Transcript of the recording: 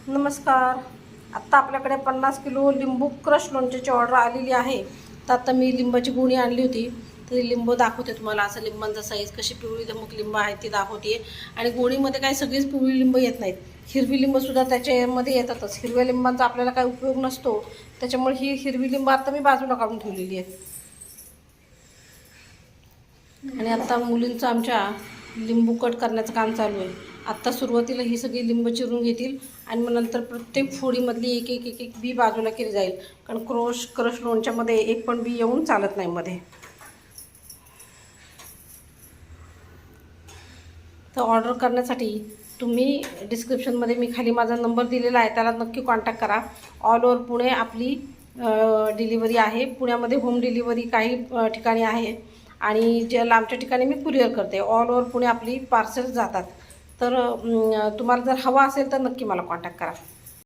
नमस्कार. आत्ता आपल्याकडे 50 किलो लिंबू क्रश लोणच्याची ऑर्डर आलेली आहे. तर आता मी लिंबाची गुणी आणली होती, तर लिंबू दाखवते तुम्हाला. असं लिंबांचा साईज कशी पिवळी धमक लिंब आहे ती दाखवते. आणि गोणीमध्ये काही सगळीच पिवळी लिंब येत नाहीत, हिरवी लिंबसुद्धा त्याच्यामध्ये येतातच. हिरव्या लिंबांचा आपल्याला काही उपयोग नसतो, त्याच्यामुळे ही हिरवी लिंब आता मी बाजूला काढून ठेवलेली आहे. आणि आता मुलींचं आमच्या लिंबू कट करण्याचं काम चालू आहे. आत्ता सुरुवातीला ही सगळी लिंब चिरून घेतील आणि मग नंतर प्रत्येक फोडीमधली एक एक एक एक बी बाजूला केली जाईल, कारण क्रश लोणच्यामध्ये एक पण बी येऊन चालत नाही मध्ये. तर ऑर्डर करण्यासाठी तुम्ही डिस्क्रिप्शनमध्ये मी खाली माझा नंबर दिलेला आहे, त्याला नक्की कॉन्टॅक्ट करा. ऑल ओव्हर पुणे आपली डिलिव्हरी आहे. पुण्यामध्ये होम डिलिव्हरी काही ठिकाणी आहे आणि ज्या लांबच्या ठिकाणी मी कुरिअर करते. ऑल ओव्हर पुणे आपली पार्सल जातात. तर तुम्हाला जर हवा असेल तर नक्की मला कॉन्टॅक्ट करा.